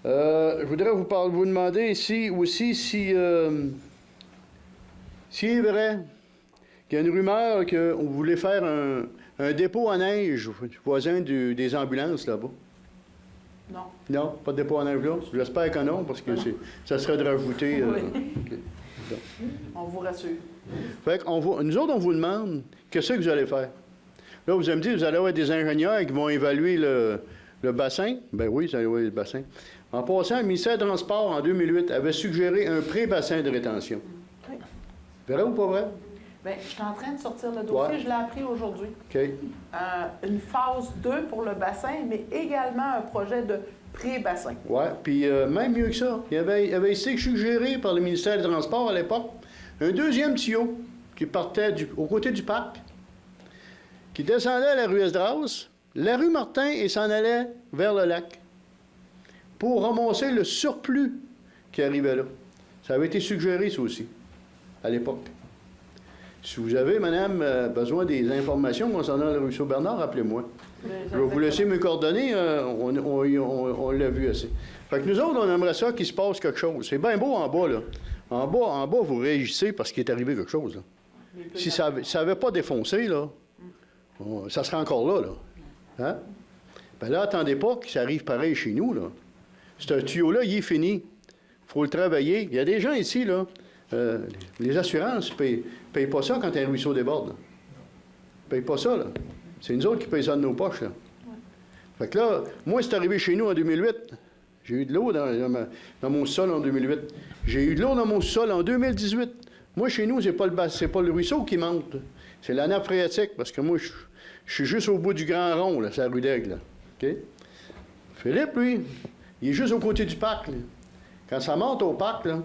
Je voudrais vous demander ici aussi si est vrai qu'il y a une rumeur qu'on voulait faire un dépôt à neige voisin des ambulances là-bas. Non. Non, pas de dépôt à neige là. J'espère que non, parce que ça serait de rajouter. Oui. Okay. On vous rassure. Fait que nous autres, on vous demande qu'est-ce que vous allez faire. Là, vous allez me dire, vous allez avoir des ingénieurs qui vont évaluer le bassin. Ben oui, vous allez évaluer le bassin. En passant, le ministère des Transports, en 2008, avait suggéré un pré-bassin de rétention. Oui. Vrai ou pas vrai? Bien, je suis en train de sortir le dossier, Ouais. je l'ai appris aujourd'hui. OK. Une phase 2 pour le bassin, mais également un projet de pré-bassin. Oui, puis même mieux que ça. Il y avait ici suggéré par le ministère des Transports à l'époque un deuxième tuyau qui partait au côté du parc, qui descendait à la rue Esdras, la rue Martin et s'en allait vers le lac pour ramasser le surplus qu'il qui arrivait là. Ça avait été suggéré, ça aussi, à l'époque. Si vous avez, madame, besoin des informations concernant le ruisseau Bernard, rappelez-moi. Je vais vous laisser mes coordonnées, on l'a vu assez. Fait que nous autres, on aimerait ça qu'il se passe quelque chose. C'est bien beau en bas, là. En bas, vous réagissez parce qu'il est arrivé quelque chose, là. Si ça n'avait pas défoncé, là, ça serait encore là, là. Hein? Ben là, attendez pas que ça arrive pareil chez nous, là. Ce tuyau-là, il est fini. Il faut le travailler. Il y a des gens ici, là, les assurances ne payent pas ça quand un ruisseau déborde. Ils ne payent pas ça, là. C'est nous autres qui payons ça de nos poches, là. Fait que là, moi, c'est arrivé chez nous en 2008. J'ai eu de l'eau dans mon sol en 2008. J'ai eu de l'eau dans mon sol en 2018. Moi, chez nous, c'est pas le ruisseau qui monte. C'est la nappe phréatique, parce que moi, je suis juste au bout du Grand Rond, là, c'est la rue d'Aigle, là. OK? Philippe, lui, il est juste au côté du parc, là. Quand ça monte au parc, là,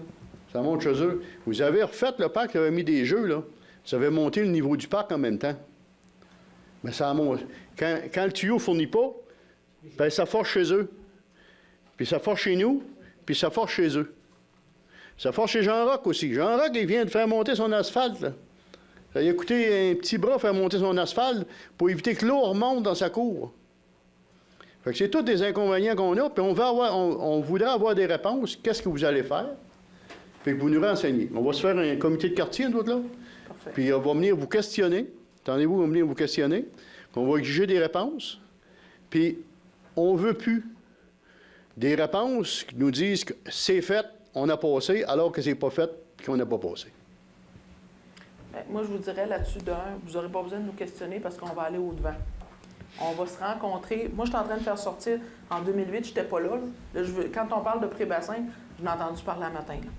ça monte chez eux. Vous avez refait le parc, vous avez mis des jeux, là. Ça avait monté le niveau du parc en même temps. Mais ça monte. Quand le tuyau ne fournit pas, bien, ça force chez eux. Puis ça force chez nous, puis ça force chez eux. Ça force chez Jean-Roch aussi. Jean-Roch, il vient de faire monter son asphalte, là. Ça lui a coûté un petit bras faire monter son asphalte pour éviter que l'eau remonte dans sa cour. Fait que c'est tous des inconvénients qu'on a, puis on voudrait avoir des réponses. Qu'est-ce que vous allez faire? Fait que vous nous renseignez. On va se faire un comité de quartier, nous autres, là. Parfait. Puis on va venir vous questionner. Attendez-vous, on va venir vous questionner. On va exiger des réponses. Puis on ne veut plus des réponses qui nous disent que c'est fait, on a passé, alors que c'est pas fait, qu'on n'a pas passé. Moi, je vous dirais là-dessus vous n'aurez pas besoin de nous questionner parce qu'on va aller au-devant. On va se rencontrer. Moi, je suis en train de faire sortir, en 2008, je n'étais pas là. Quand on parle de pré-bassin, je l'ai entendu parler un matin. Là.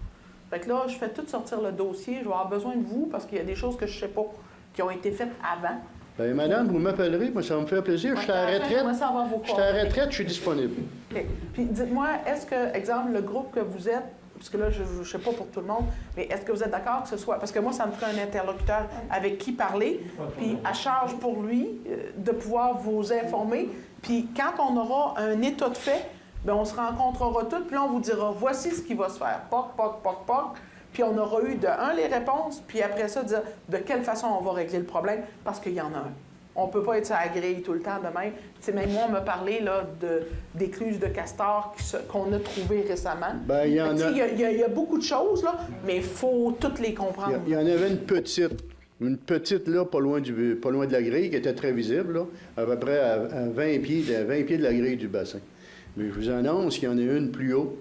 Fait que là, je fais tout sortir le dossier. Je vais avoir besoin de vous parce qu'il y a des choses que je ne sais pas qui ont été faites avant. Bien, madame, vous m'appellerez, moi, ça me fait plaisir. Je suis à la retraite. Je suis à la retraite, je suis disponible. OK. Puis dites-moi, est-ce que, exemple, le groupe que vous êtes, parce que là, je ne sais pas pour tout le monde, mais est-ce que vous êtes d'accord que ce soit... Parce que moi, ça me ferait un interlocuteur avec qui parler, puis à charge pour lui de pouvoir vous informer. Puis quand on aura un état de fait, bien, on se rencontrera tous, puis là, on vous dira, voici ce qui va se faire. Poc, poc, poc, poc. Puis on aura eu les réponses, puis après ça, dire de quelle façon on va régler le problème, parce qu'il y en a un. On ne peut pas être sur la grille tout le temps de même. T'sais, même moi, on m'a parlé là, d'écluses de castor qu'on a trouvées récemment. Bien, il y en a... Il y a beaucoup de choses, là, mais il faut toutes les comprendre. Il y en avait une petite là, pas loin de la grille, qui était très visible, là, à peu près à 20 pieds de la grille du bassin. Mais je vous annonce qu'il y en a une plus haut,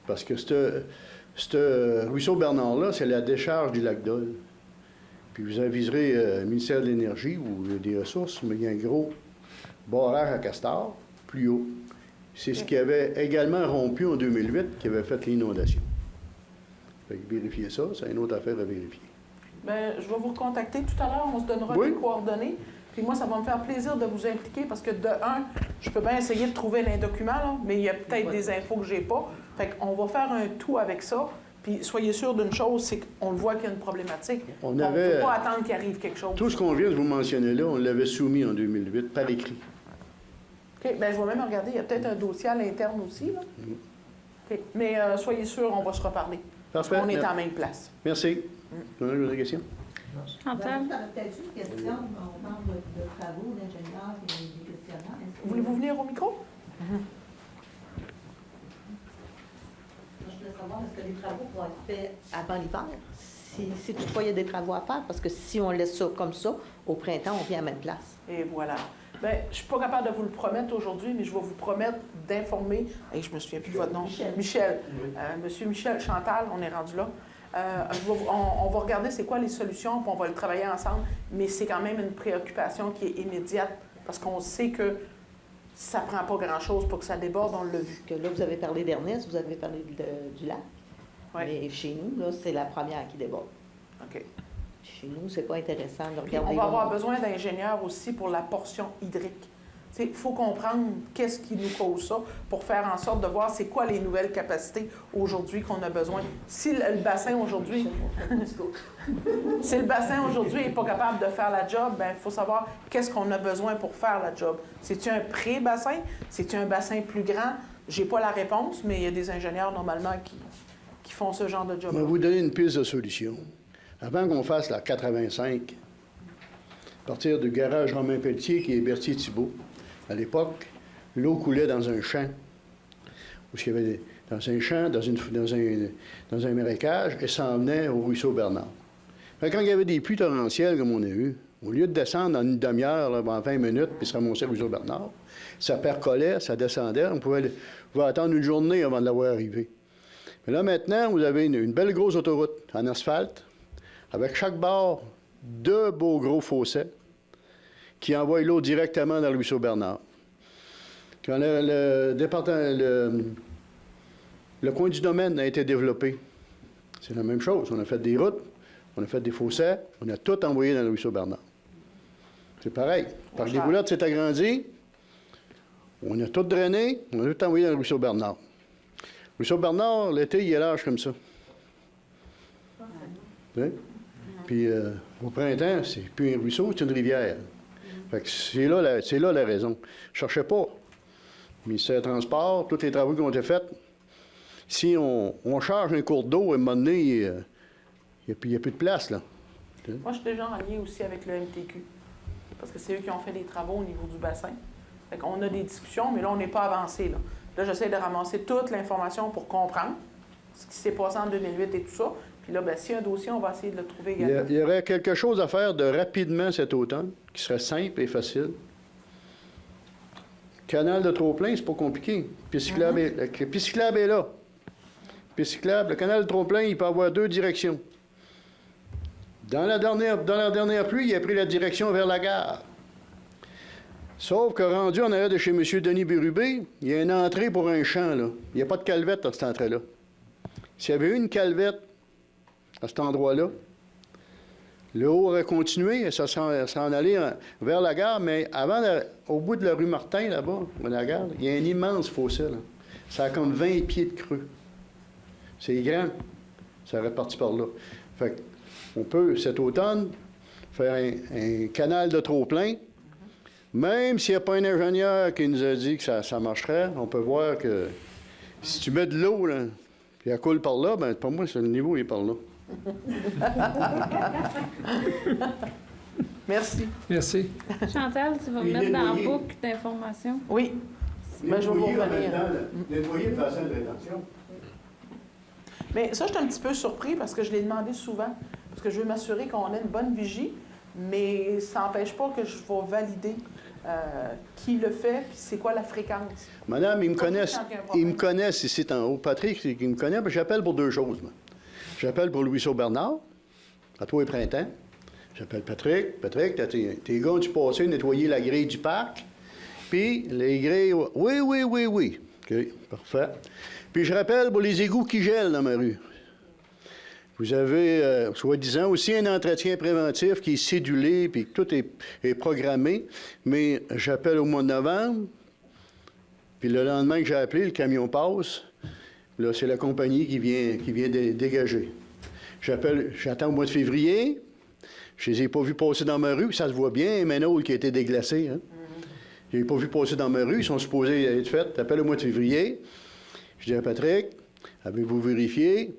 parce que ce ruisseau Bernard-là, c'est la décharge du lac Dole. Puis vous aviserez le ministère de l'Énergie ou des Ressources, mais il y a un gros barrage à castor, plus haut. C'est ce qui avait également rompu en 2008, qui avait fait l'inondation. Fait que vérifiez ça, c'est une autre affaire à vérifier. Bien, je vais vous recontacter tout à l'heure, on se donnera des coordonnées. Puis moi, ça va me faire plaisir de vous impliquer parce que de un, je peux bien essayer de trouver un document, là, mais il y a peut-être des infos que j'ai pas. Fait qu'on va faire un tout avec ça. Puis soyez sûr d'une chose, c'est qu'on le voit qu'il y a une problématique. On ne peut pas attendre qu'il arrive quelque chose. Tout ce qu'on vient de vous mentionner là, on l'avait soumis en 2008 par écrit. OK. Bien, je vais même regarder. Il y a peut-être un dossier à l'interne aussi, là. OK. Mais soyez sûr, on va se reparler. Parfait. On est en même place. Merci. Vous avez une question? Chantal? On a peut-être une question. On parle de travaux, d'ingénieurs et des questionnaires. Voulez-vous venir au micro? Je voulais savoir, est-ce que les travaux vont être faits avant l'hiver? Si toutefois il y a des travaux à faire, parce que si on laisse ça comme ça, au printemps, on vient à la même place. Et voilà. Bien, je ne suis pas capable de vous le promettre aujourd'hui, mais je vais vous promettre d'informer. Hey, je me souviens plus de votre nom. Michel. Monsieur Michel Chantal, on est rendu là. On va regarder c'est quoi les solutions, puis on va le travailler ensemble, mais c'est quand même une préoccupation qui est immédiate, parce qu'on sait que ça ne prend pas grand-chose pour que ça déborde, on l'a vu. Que là, vous avez parlé d'Ernest, vous avez parlé du lac. Oui. Mais chez nous, là, c'est la première qui déborde. OK. Chez nous, c'est pas intéressant de Puis regarder. on va avoir besoin d'ingénieurs aussi pour la portion hydrique. Il faut comprendre qu'est-ce qui nous cause ça pour faire en sorte de voir c'est quoi les nouvelles capacités aujourd'hui qu'on a besoin. Si le bassin aujourd'hui si le bassin aujourd'hui n'est pas capable de faire la job, bien, il faut savoir qu'est-ce qu'on a besoin pour faire la job. C'est-tu un pré-bassin? C'est-tu un bassin plus grand? J'ai pas la réponse, mais il y a des ingénieurs normalement qui font ce genre de Je job. vais vous donner une piste de solution. Avant qu'on fasse la 85, à partir du garage Romain Pelletier, qui est Berthier-Thibault, à l'époque, l'eau coulait dans un champ, où il y avait dans un champ, dans un marécage, et s'en venait au ruisseau Bernard. Fait que quand il y avait des pluies torrentielles, comme on a eu, au lieu de descendre en une demi-heure, là, en 20 minutes, puis se ramasser au ruisseau Bernard, ça percolait, ça descendait, on pouvait attendre une journée avant de l'avoir arrivé. Mais là, maintenant, vous avez une belle grosse autoroute en asphalte, avec chaque bord 2 beaux gros fossés qui envoient l'eau directement dans le ruisseau Bernard. Quand le coin du domaine a été développé, c'est la même chose. On a fait des routes, on a fait des fossés, on a tout envoyé dans le ruisseau Bernard. C'est pareil. Par les Boulettes s'est agrandi, on a tout drainé, on a tout envoyé dans le ruisseau Bernard. Le ruisseau Bernard, l'été, il est large comme ça. Oui? Puis au printemps, c'est plus un ruisseau, c'est une rivière. Fait que c'est là la raison. Je ne cherchais pas. Le ministère des Transports, tous les travaux qui ont été faits, si on charge un cours d'eau, à un moment donné, il n'y a plus de place, là. Moi, je suis déjà en lien aussi avec le MTQ, parce que c'est eux qui ont fait des travaux au niveau du bassin. Fait qu'on a des discussions, mais là, on n'est pas avancé, là. Là, j'essaie de ramasser toute l'information pour comprendre ce qui s'est passé en 2008 et tout ça. Puis là, bien, s'il y a un dossier, on va essayer de le trouver également. Il y aurait quelque chose à faire de rapidement cet automne, qui serait simple et facile. Canal de trop-plein, c'est pas compliqué. Piste cyclable est là. Piste cyclable, le canal de trop-plein, il peut avoir 2 directions. Dans la dernière pluie, il a pris la direction vers la gare. Sauf que rendu en arrière de chez M. Denis Bérubé, il y a une entrée pour un champ, là. Il n'y a pas de calvette dans cette entrée-là. S'il y avait eu une calvette à cet endroit-là, l'eau aurait continué, ça serait en allé vers la gare, mais au bout de la rue Martin, là-bas, à la gare, il y a un immense fossé, là. Ça a comme 20 pieds de creux. C'est grand. Ça aurait parti par là. Fait qu'on peut, cet automne, faire un canal de trop-plein. Même s'il n'y a pas un ingénieur qui nous a dit que ça marcherait, on peut voir que si tu mets de l'eau, là, puis elle coule par là, bien, pour moi, c'est le niveau, il est par là. Merci. Merci. Chantal, tu vas me mettre dans la boucle d'informations. Oui. Ben, je vais vous revenir. Nettoyer le bassin de rétention. Mais ça, je suis un petit peu surpris parce que je l'ai demandé souvent. Parce que je veux m'assurer qu'on ait une bonne vigie, mais ça n'empêche pas que je vais valider qui le fait puis c'est quoi la fréquence. Madame, ils me connaissent ici en haut. Patrick, il me connaît, j'appelle pour 2 choses. Moi. J'appelle pour le ruisseau Bernard, à tous les printemps. J'appelle Patrick. Patrick, tes gars du passé nettoyer la grille du parc. Puis les grilles, oui. OK, parfait. Puis je rappelle pour les égouts qui gèlent dans ma rue. Vous avez, soi-disant, aussi un entretien préventif qui est cédulé, puis tout est programmé. Mais j'appelle au mois de novembre, puis le lendemain que j'ai appelé, le camion passe. Là, c'est la compagnie qui vient dégager. J'attends au mois de février. Je les ai pas vus passer dans ma rue, ça se voit bien, un manhole qui a été déglacé. Hein? Je les ai pas vus passer dans ma rue, ils sont supposés être faits. J'appelle au mois de février. Je dis à Patrick, avez-vous vérifié?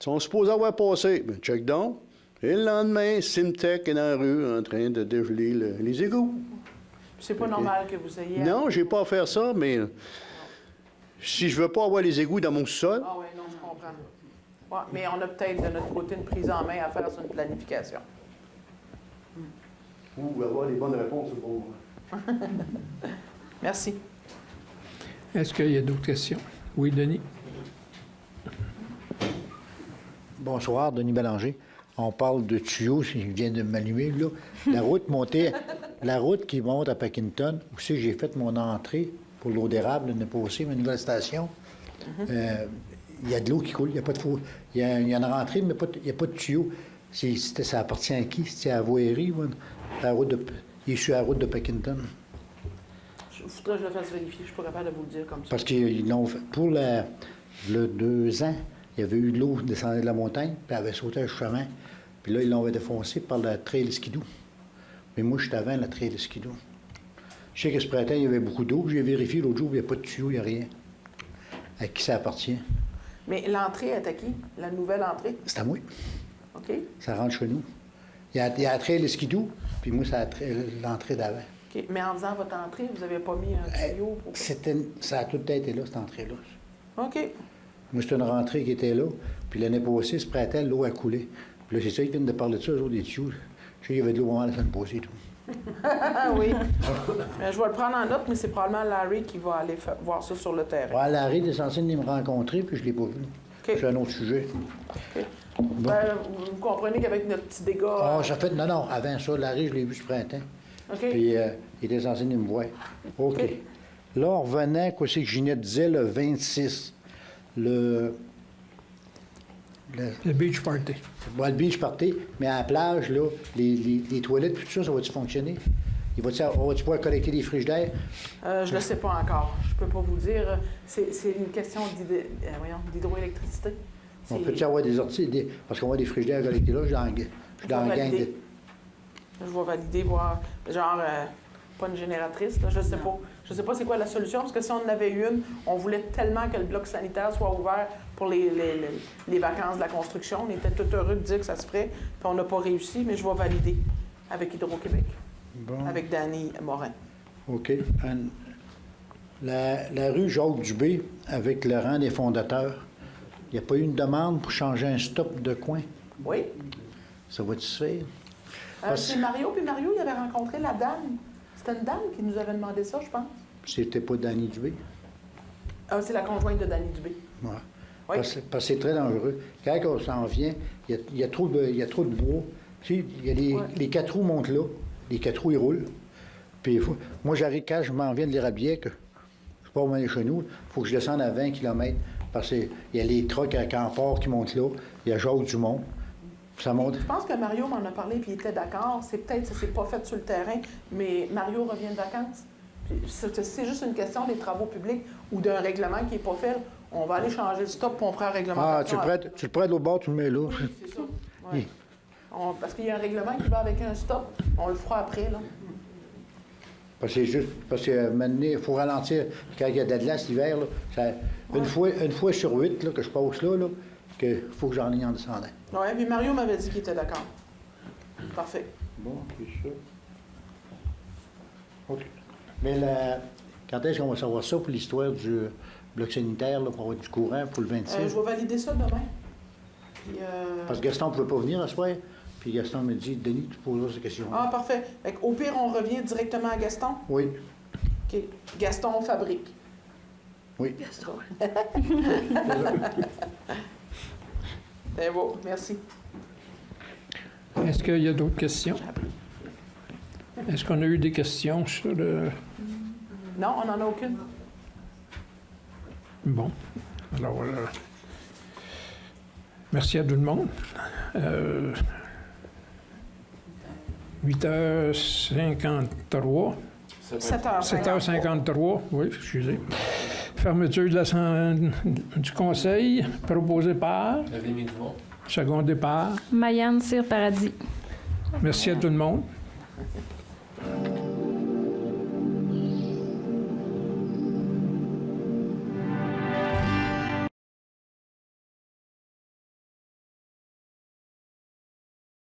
Ils sont supposés avoir passé. Ben, check donc. Et le lendemain, Simtech est dans la rue en train de dégeler les égouts. C'est pas normal que vous ayez... Non, j'ai pas à faire ça, mais si je veux pas avoir les égouts dans mon sol... Ah oui, non, je comprends. Ouais, mais on a peut-être de notre côté une prise en main à faire sur une planification. Ou avoir les bonnes réponses au bon moment. Merci. Est-ce qu'il y a d'autres questions? Oui, Denis? Bonsoir, Denis Bélanger. On parle de tuyaux, si je viens de m'allumer, là. La route qui monte à Packinton, où c'est que j'ai fait mon entrée pour l'eau d'érable, l'année passée, ma nouvelle station. Il y a de l'eau qui coule, il n'y a pas de fou. Il y a une rentrée, mais il n'y a pas de tuyau. Ça appartient à qui? C'était à Voirie, il est sur la route de Packinton. Il faudrait que je le fasse vérifier, je ne suis pas capable de vous le dire comme ça. Parce qu'ils l'ont fait. Pour le 2 ans, il y avait eu de l'eau descendant de la montagne, puis elle avait sauté un chemin. Puis là, ils l'ont défoncé par la trail skidoo. Mais moi, j'étais avant la trail skidoo. Je sais que ce printemps, il y avait beaucoup d'eau. J'ai vérifié l'autre jour, il n'y a pas de tuyau, il n'y a rien. À qui ça appartient? Mais l'entrée est à qui? La nouvelle entrée? C'est à moi. OK? Ça rentre chez nous. Il y a la trail le skidoo, puis moi, c'est l'entrée d'avant. OK. Mais en faisant votre entrée, vous n'avez pas mis un tuyau pour... Ça a tout été là, cette entrée-là. OK. Moi, c'était une rentrée qui était là, puis l'année passée, ce printemps, l'eau a coulé. Puis là, c'est ça, ils viennent de parler de ça, eux autres, des tuyaux. Je sais qu'il y avait de l'eau avant la semaine passée et tout. Ah oui. Mais je vais le prendre en note, mais c'est probablement Larry qui va aller voir ça sur le terrain. Ouais, Larry est censé venir me rencontrer, puis je ne l'ai pas vu. OK. C'est un autre sujet. OK. Bon. Ben, vous comprenez qu'avec notre petit dégât... Ça fait... Non, avant ça, Larry, je l'ai vu ce printemps. OK. Puis il était censé venir me voir. OK. Là, on revenait, quoi c'est que Ginette disait, le 26. Le beach party. le beach party, mais à la plage, là, les toilettes, tout ça, ça va-tu fonctionner? Va-tu pouvoir collecter des frigidaires? Je ne le sais pas encore. Je peux pas vous dire. C'est une question d'hydroélectricité. On peut-tu avoir des orties? Parce qu'on va des frigidaires collectés là, je suis dans la gang de... Je vais valider, voir, genre, pas une génératrice, là, je sais pas. Je sais pas c'est quoi la solution, parce que si on en avait une, on voulait tellement que le bloc sanitaire soit ouvert pour les vacances de la construction. On était tout heureux de dire que ça se ferait, puis on n'a pas réussi, mais je vais valider avec Hydro-Québec, avec Danny Morin. OK. La rue Jacques-Dubé, avec le rang des fondateurs, il n'y a pas eu une demande pour changer un stop de coin? Oui. Ça va-tu se faire? C'est Mario, puis Mario, il avait rencontré la dame. C'était une dame qui nous avait demandé ça, je pense. C'était pas Danny Dubé? Ah, c'est la conjointe de Danny Dubé. Ouais. Oui. Parce que c'est très dangereux. Quand on s'en vient, il y a trop de bois. Tu sais, il y a les 4 roues montent là, les 4 roues, ils roulent. Puis moi, j'arrive quand je m'en viens de l'Érablière, que je peux pas aller chez nous, il faut que je descende à 20 km. Parce qu'il y a les trucks à Camport qui montent là, il y a Jacques Dumont. Ça monte. Je pense que Mario m'en a parlé puis il était d'accord. C'est peut-être que ça s'est pas fait sur le terrain, mais Mario revient de vacances. Puis c'est juste une question des travaux publics ou d'un règlement qui n'est pas fait. On va aller changer le stop pour on fera un réglementation. Tu le prêtes de l'autre bord, tu le mets là. Oui, c'est ça. Ouais. Parce qu'il y a un règlement qui va avec un stop. On le fera après, là. Parce que maintenant, il faut ralentir. Quand il y a de la glace l'hiver, là, une fois sur 8 là, que je passe là qu'il faut que j'en aille en descendant. Oui, puis Mario m'avait dit qu'il était d'accord. Parfait. Bon, c'est ça. OK. Mais quand est-ce qu'on va savoir ça pour l'histoire du bloc sanitaire, là, pour avoir du courant pour le 26? Je vais valider ça demain. Puis, Parce que Gaston ne pouvait pas venir ce soir. Puis Gaston me dit, Denis, tu poseras ces questions. Ah, parfait. Au pire, on revient directement à Gaston? Oui. OK. Gaston fabrique. Oui. Gaston. C'est beau. Merci. Est-ce qu'il y a d'autres questions? Est-ce qu'on a eu des questions sur le... Non, on n'en a aucune. Bon. Alors, merci à tout le monde. 8h53. 7h53, oui, excusez. Fermeture du conseil proposé par... Secondé par... Mayenne Cyr Paradis. Merci à tout le monde.